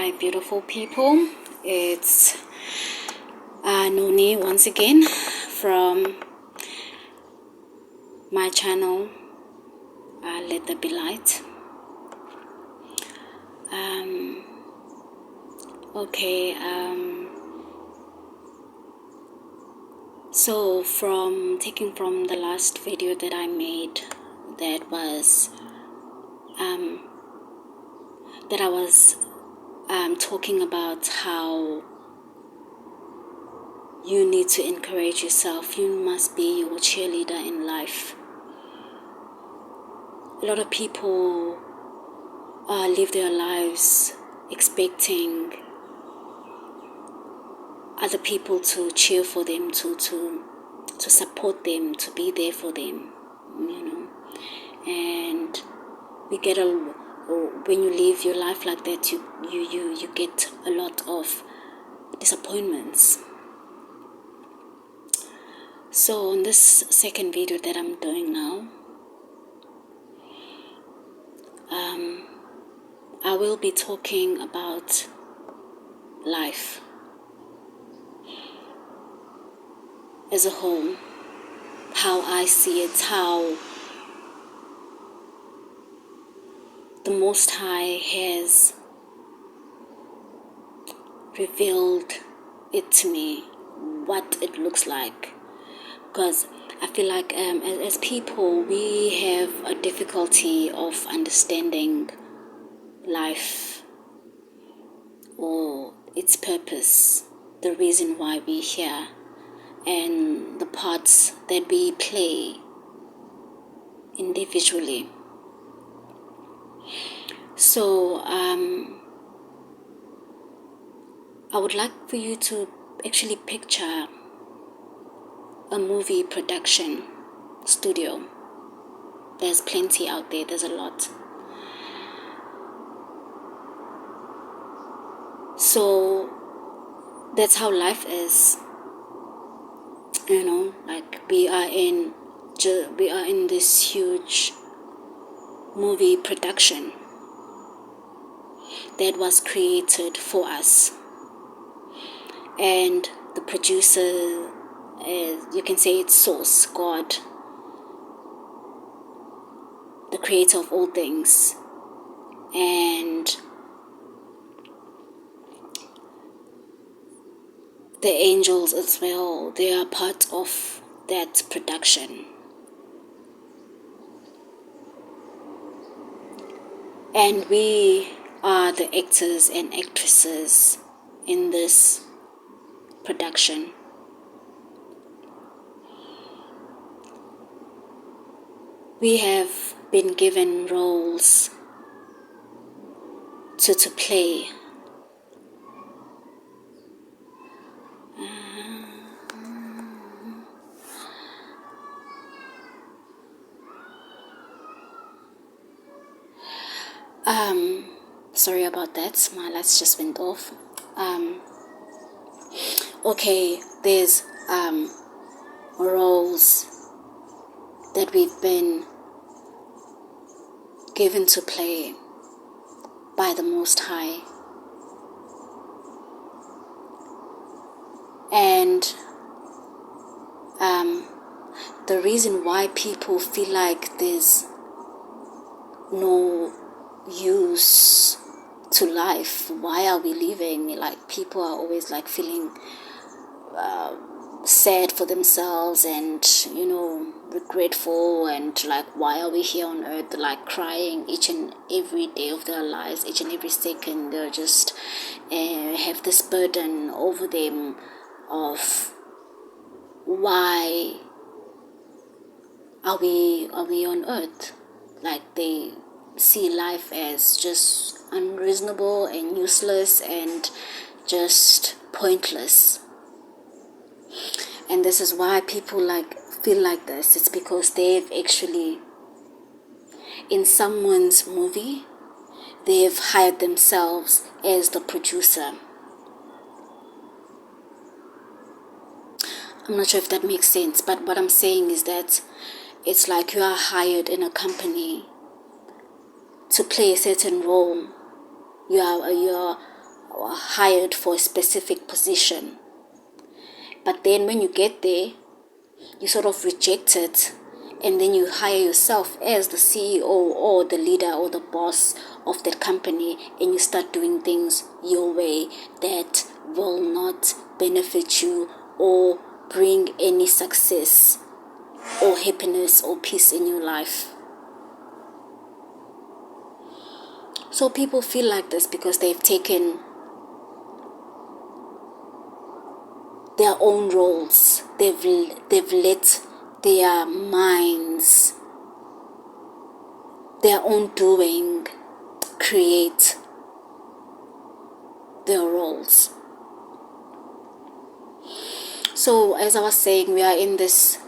Hi, beautiful people. It's Noni once again from my channel, Let There Be Light. So taking from the last video that I made, that was talking about how you need to encourage yourself. You must be your cheerleader in life. A lot of people live their lives expecting other people to cheer for them, to support them, to be there for them, And when you live your life like that, you get a lot of disappointments. So on this second video that I'm doing now, I will be talking about life as a whole, how I see it, how the Most High has revealed it to me, what it looks like. Because I feel like as people, we have a difficulty of understanding life or its purpose, the reason why we're here, and the parts that we play individually. So I would like for you to actually picture a movie production studio. There's plenty out there, there's a lot. So that's how life is, like we are in this huge movie production that was created for us, and the producer is, you can say, it's Source, God, the creator of all things, and the angels as well. They are part of that production. And we are the actors and actresses in this production. We have been given roles to play. Sorry about that, my lights just went off. There's roles that we've been given to play by the Most High, and the reason why people feel like there's no use to life, why are we living, like people are always like feeling sad for themselves and regretful, and like, why are we here on earth, like crying each and every day of their lives, each and every second. They're just have this burden over them of why are we on earth. Like they see life as just unreasonable and useless and just pointless. And this is why people feel like this. It's because they've actually, in someone's movie, they've hired themselves as the producer. I'm not sure if that makes sense, but what I'm saying is that it's like you are hired in a company to play a certain role. You are hired for a specific position. But then when you get there, you sort of reject it, and then you hire yourself as the CEO or the leader or the boss of that company, and you start doing things your way that will not benefit you or bring any success or happiness or peace in your life. So people feel like this because they've taken their own roles. They've let their minds, their own doing, create their roles. So as I was saying, we are in this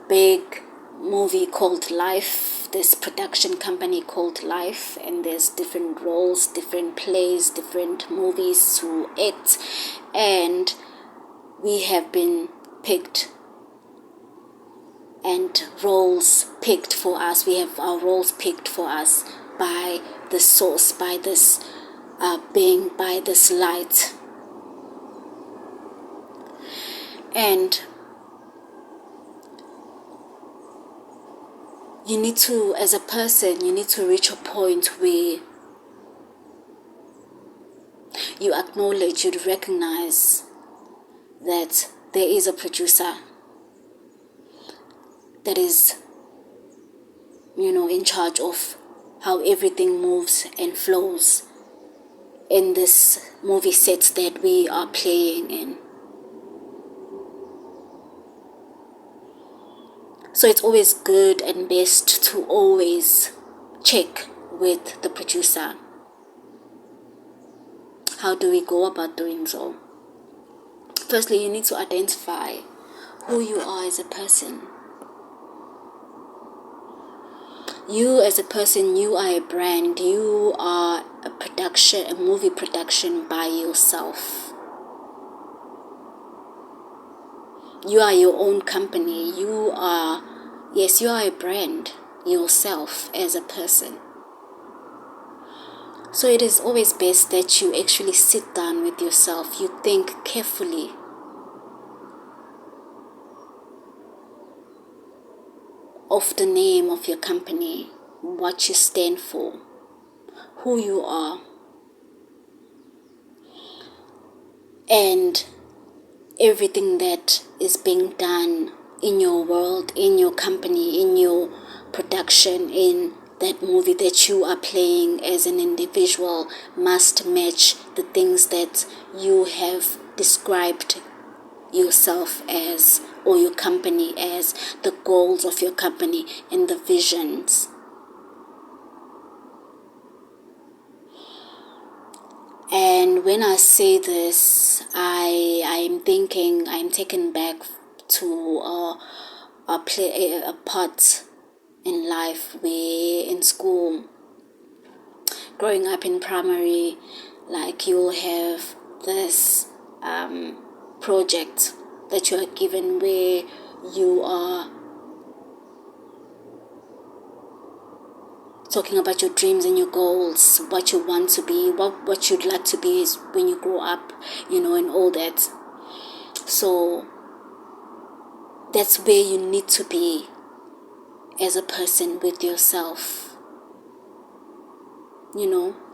big movie called Life, this production company called Life, and there's different roles, different plays, different movies to act, and we have been picked and roles picked for us. We have our roles picked for us by the source, by this being, by this light. And you need to, as a person, you need to reach a point where you acknowledge, you recognize that there is a producer that is, in charge of how everything moves and flows in this movie set that we are playing in. So it's always good and best to always check with the producer. How do we go about doing so? Firstly, you need to identify who you are as a person. You as a person, you are a brand. You are a movie production by yourself. You are your own company. You are a brand yourself as a person. So it is always best that you actually sit down with yourself. You think carefully. Of the name of your company, what you stand for, who you are, and everything that is being done in your world, in your company, in your production, in that movie that you are playing as an individual must match the things that you have described yourself as, or your company as, the goals of your company and the visions. And when I say this, I'm taken back to a part in life where in school, growing up in primary, like you'll have this project that you are given where you are talking about your dreams and your goals, what you want to be, what you'd like to be is when you grow up, and all that. So that's where you need to be as a person with yourself.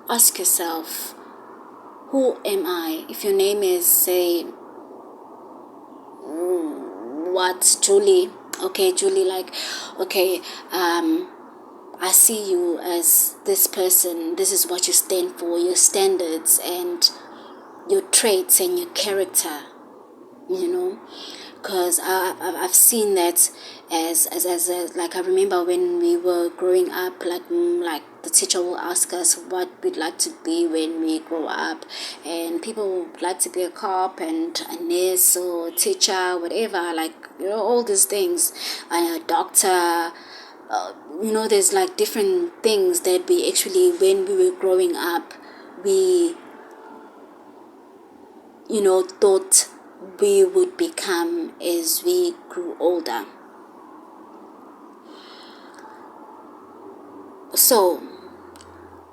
Ask yourself, who am I? If your name is, say, Julie. Okay, Julie, I see you as this person. This is what you stand for, your standards and your traits and your character, because I've seen that as like, I remember when we were growing up, like the teacher will ask us what we'd like to be when we grow up, and people would like to be a cop and a nurse or a teacher, whatever, all these things, a doctor. There's like different things that we actually, when we were growing up, we thought we would become as we grew older. So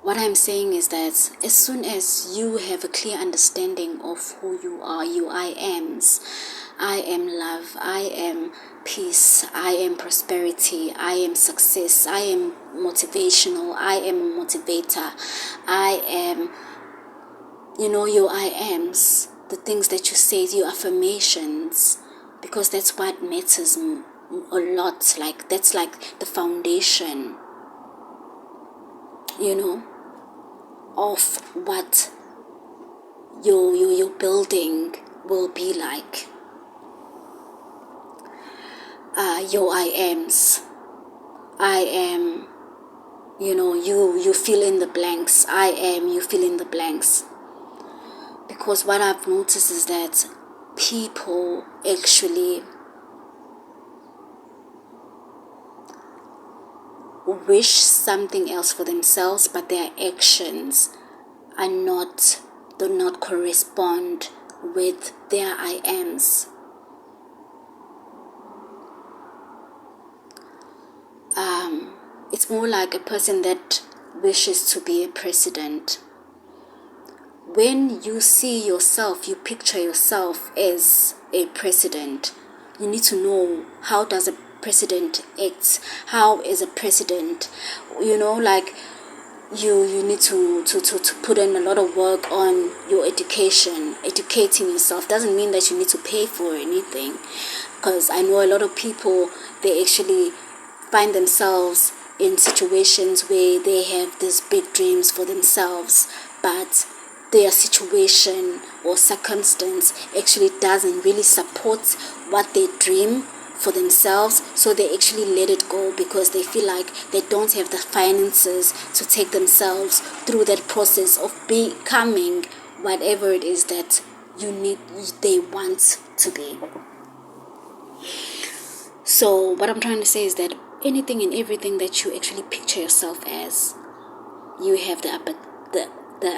What I'm saying is that as soon as you have a clear understanding of who you are, I ams, I am love, I am peace, I am prosperity, I am success, I am motivational, I am a motivator, I am, your I ams, the things that you say, your affirmations, because that's what matters a lot. Like, that's like the foundation, of what your building will be like. Your I ams, I am, you fill in the blanks. I am, you fill in the blanks. Because what I've noticed is that people actually wish something else for themselves, but their actions do not correspond with their I ams. It's more like a person that wishes to be a president. When you see yourself, you picture yourself as a president. You need to know, how does a president act? How is a president? Like, you need to put in a lot of work on your education. Educating yourself doesn't mean that you need to pay for anything, because I know a lot of people, they actually find themselves in situations where they have these big dreams for themselves, but their situation or circumstance actually doesn't really support what they dream for themselves, so they actually let it go because they feel like they don't have the finances to take themselves through that process of becoming whatever it is that they want to be. So what I'm trying to say is that anything and everything that you actually picture yourself as, you have the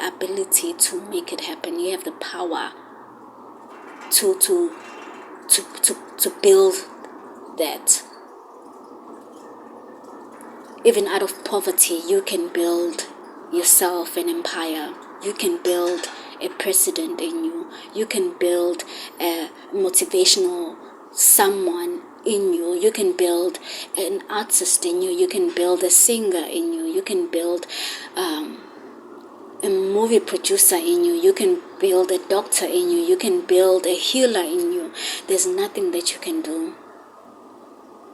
ability to make it happen. You have the power to build that. Even out of poverty, you can build yourself an empire. You can build a president in you. You can build a motivational someone in you. You can build an artist in you. You can build a singer in you. You can build a movie producer in you. You can build a doctor in you. You can build a healer in you. There's nothing that you can do.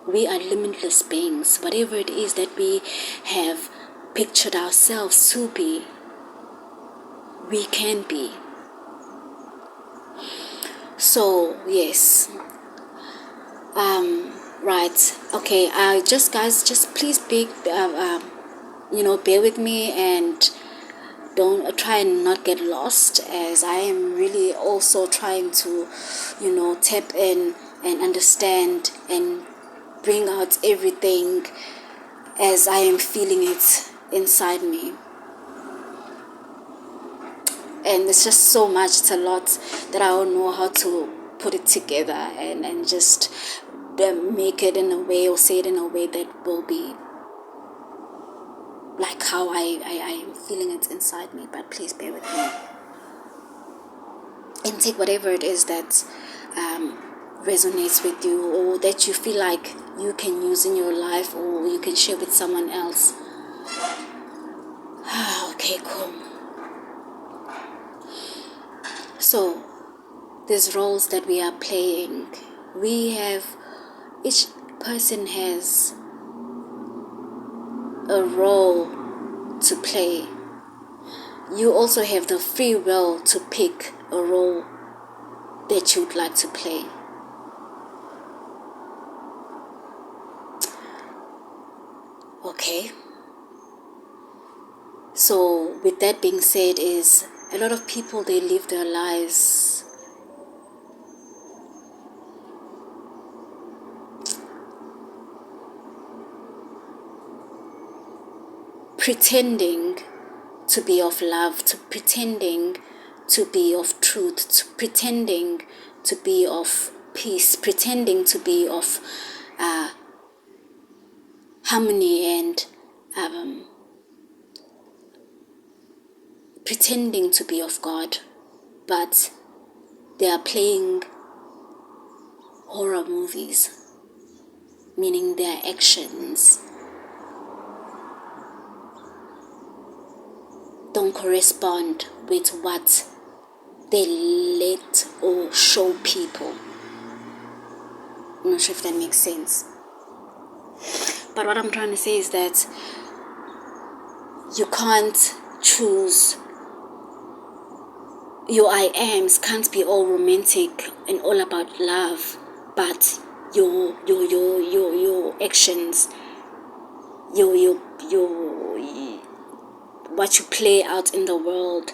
We are limitless beings. Whatever it is that we have pictured ourselves to be, we can be. So yes, right, okay. Just please bear with me, and don't try and not get lost, as I am really also trying to tap in and understand and bring out everything as I am feeling it inside me. And it's just so much, it's a lot that I don't know how to put it together and just make it in a way, or say it in a way that will be like how I am feeling it inside me. But please bear with me and take whatever it is that resonates with you, or that you feel like you can use in your life, or you can share with someone else. Okay, cool. So these roles that we are playing, each person has a role to play. You also have the free will to pick a role that you'd like to play. Okay. So with that being said, is a lot of people, they live their lives pretending to be of love, pretending to be of truth, pretending to be of peace, pretending to be of harmony and pretending to be of God, but they are playing horror movies, meaning their actions don't correspond with what they let or show people. I'm not sure if that makes sense. But what I'm trying to say is that you can't choose. Your I ams can't be all romantic and all about love, but your actions, your what you play out in the world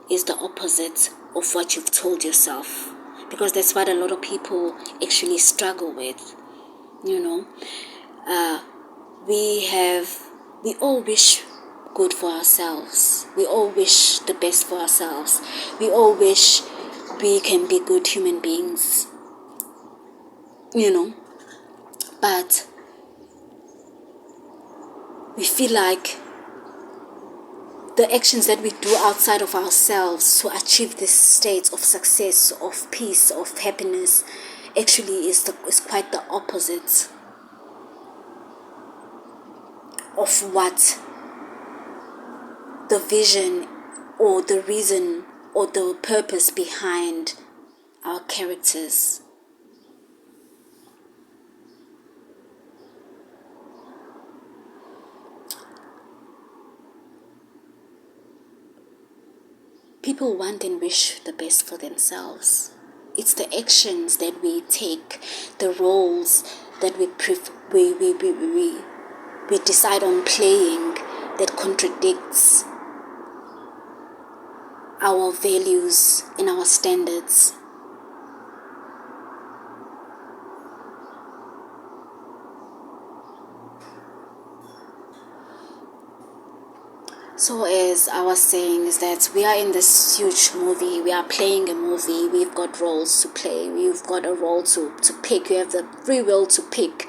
is the opposite of what you've told yourself, because that's what a lot of people actually struggle with. We all wish good for ourselves. We all wish the best for ourselves. We all wish we can be good human beings, but we feel like the actions that we do outside of ourselves to achieve this state of success, of peace, of happiness, actually is quite the opposite of what the vision or the reason or the purpose behind our characters. People want and wish the best for themselves. It's the actions that we take, the roles that we decide on playing that contradicts our values and our standards. So as I was saying, is that we are in this huge movie, we are playing a movie, we've got roles to play, we've got a role to pick, you have the free will to pick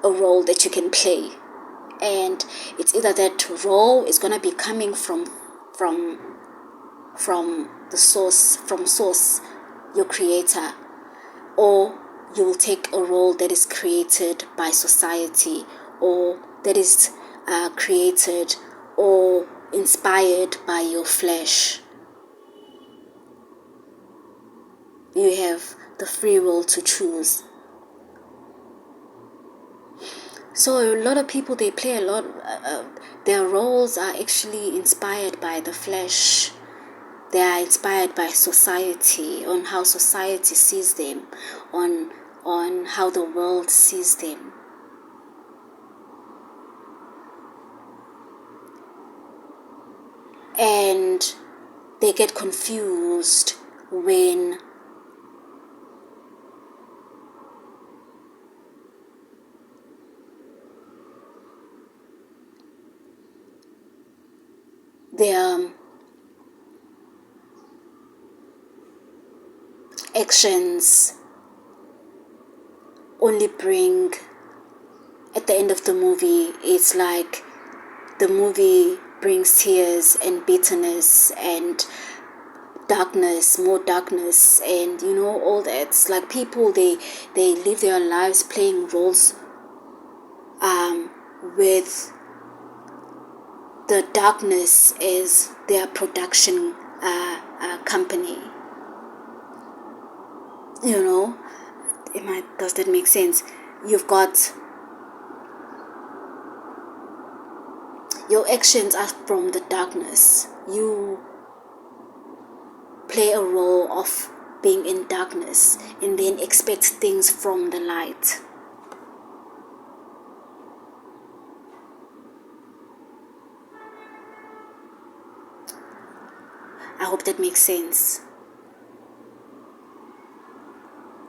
a role that you can play. And it's either that role is going to be coming from the source, your creator, or you will take a role that is created by society, or that is created or inspired by your flesh. You have the free will to choose. So a lot of people, they play a lot, their roles are actually inspired by the flesh. They are inspired by society, on how society sees them, on how the world sees them. And they get confused when their actions only bring, at the end of the movie, it's like the movie brings tears and bitterness and darkness, more darkness, and all that. It's like people, they live their lives playing roles with the darkness as their production company. Does that make sense? You've got your actions are from the darkness. You play a role of being in darkness and then expect things from the light. I hope that makes sense.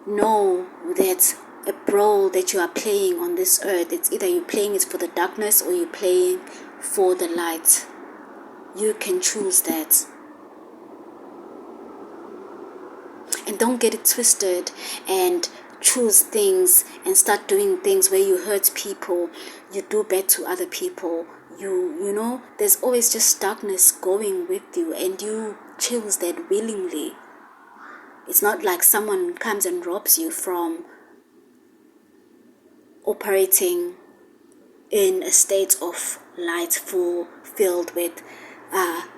Know that a role that you are playing on this earth, it's either you're playing it for the darkness or you're playing for the light. You can choose that. And don't get it twisted and choose things and start doing things where you hurt people, you do bad to other people, you know, there's always just darkness going with you, and you choose that willingly. It's not like someone comes and robs you from operating in a state of light filled with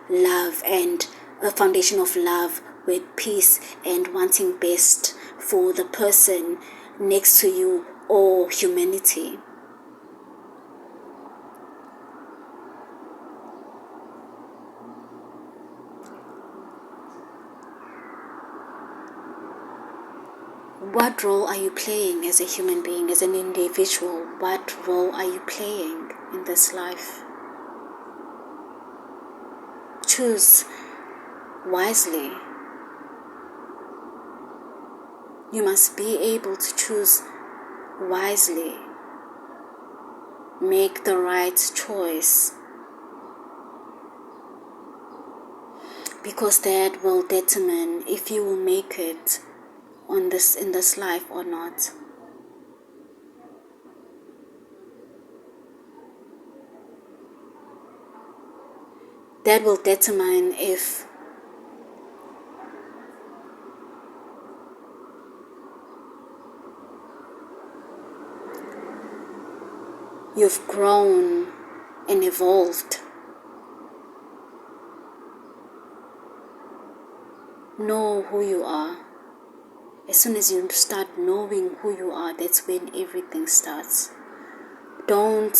love, and a foundation of love with peace and wanting best for the person next to you or humanity. What role are you playing as a human being, as an individual? What role are you playing in this life? Choose wisely. You must be able to choose wisely. Make the right choice, because that will determine if you will make it in this life or not. That will determine if you've grown and evolved. Know who you are. As soon as you start knowing who you are, that's when everything starts. Don't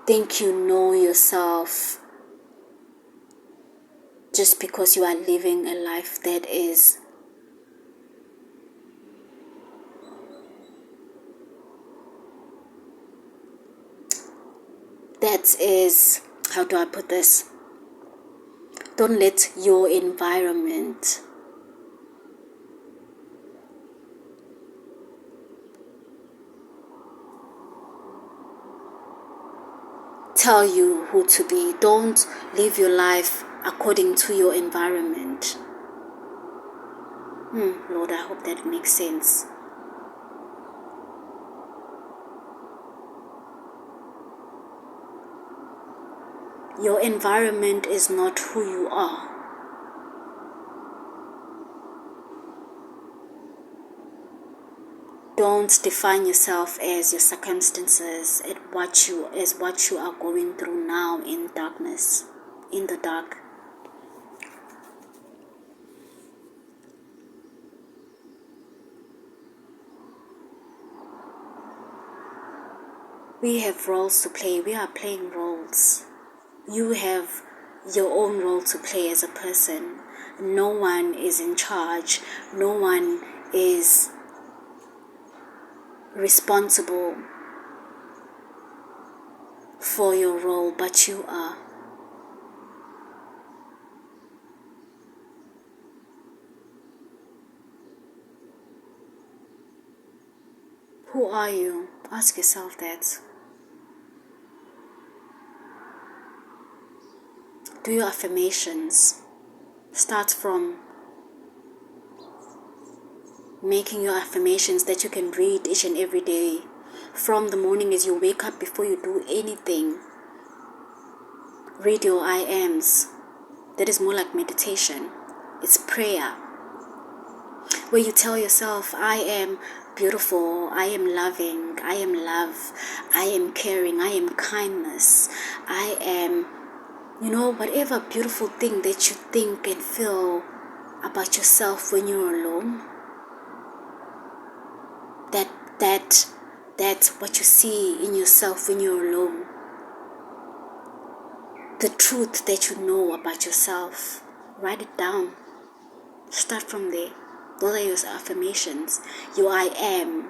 think you know yourself just because you are living a life that is how do I put this? Don't let your environment tell you who to be. Don't live your life according to your environment. Lord, I hope that makes sense. Your environment is not who you are. Don't define yourself as your circumstances, as what you are going through now in darkness, in the dark. We have roles to play. We are playing roles. You have your own role to play as a person. No one is in charge. No one is responsible for your role, but you are. Who are you? Ask yourself that. Do your affirmations. Start from making your affirmations that you can read each and every day. From the morning as you wake up, before you do anything, read your I ams. That is more like meditation. It's prayer, where you tell yourself, I am beautiful, I am loving, I am love, I am caring, I am kindness, I am, whatever beautiful thing that you think and feel about yourself when you're alone. That's what you see in yourself when you're alone. The truth that you know about yourself. Write it down. Start from there. Those are your affirmations. You I am.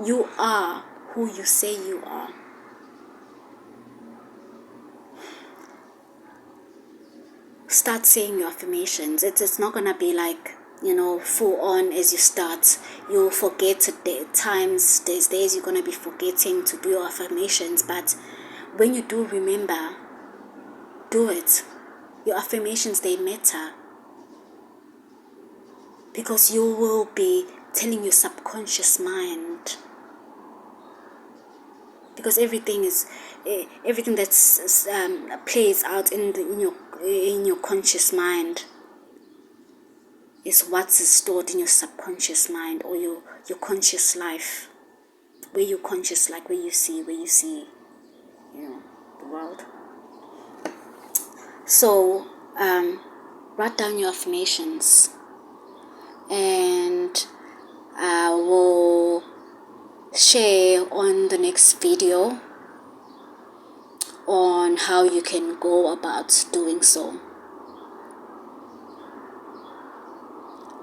You are who you say you are. Start saying your affirmations. It's not gonna be like, full on as you start. You'll forget there's days you're gonna be forgetting to do your affirmations, but when you do remember, do it. Your affirmations, they matter, because you will be telling your subconscious mind, because everything is everything that's plays out in your conscious mind is what's stored in your subconscious mind, or your conscious life, where you conscious, like where you see the world. So write down your affirmations, and I will share on the next video on how you can go about doing so.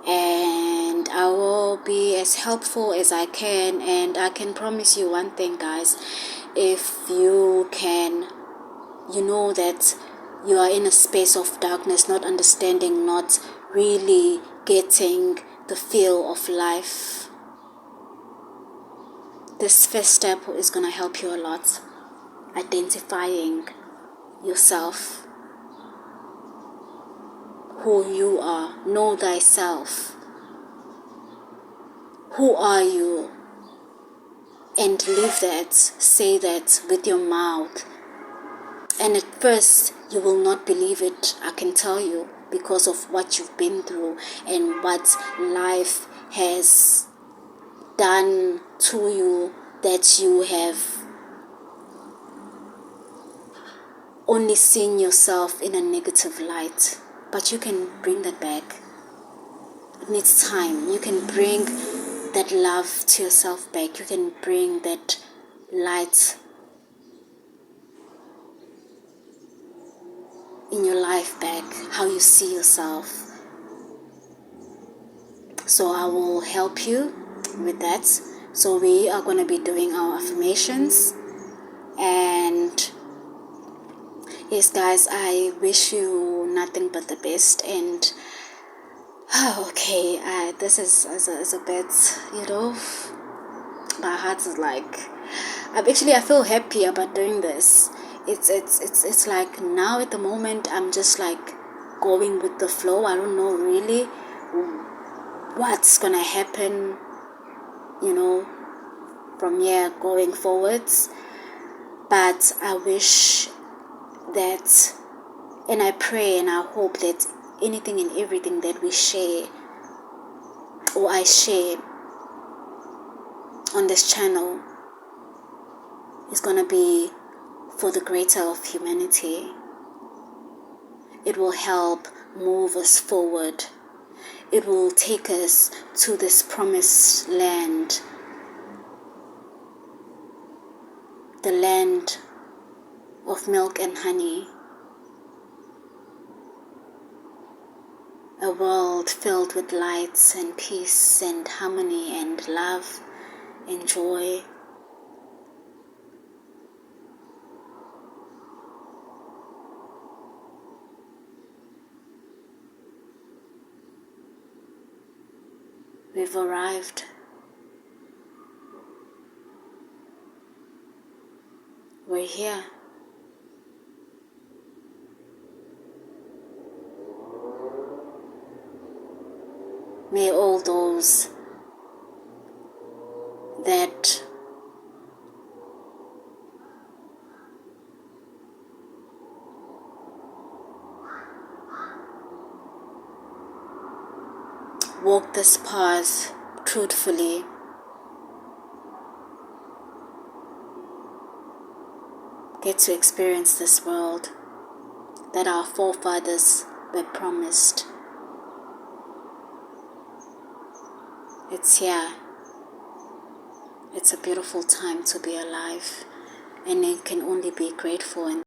And I will be as helpful as I can, and I can promise you one thing, guys. If you know that you are in a space of darkness, not understanding, not really getting the feel of life, this first step is going to help you a lot. Identifying yourself, who you are. Know thyself. Who are you? And live that, say that with your mouth. And at first you will not believe it, I can tell you, because of what you've been through and what life has done to you, that you have only seen yourself in a negative light. But you can bring that back. It needs time. You can bring that love to yourself back. You can bring that light in your life back, how you see yourself. So I will help you with that. So we are going to be doing our affirmations. And yes, guys, I wish you nothing but the best. And okay, this is a bit, my heart is like, I feel happy about doing this. It's like now at the moment I'm just like going with the flow. I don't know really what's gonna happen, from here going forwards. But I wish that, and I pray and I hope that anything and everything that we share, or I share on this channel, is gonna be for the greater of humanity. It will help move us forward. It will take us to this promised land, the land of milk and honey, a world filled with lights and peace and harmony and love and joy. We've arrived. We're here. May all those that walk this path truthfully get to experience this world that our forefathers were promised. It's here. It's a beautiful time to be alive, and it can only be grateful and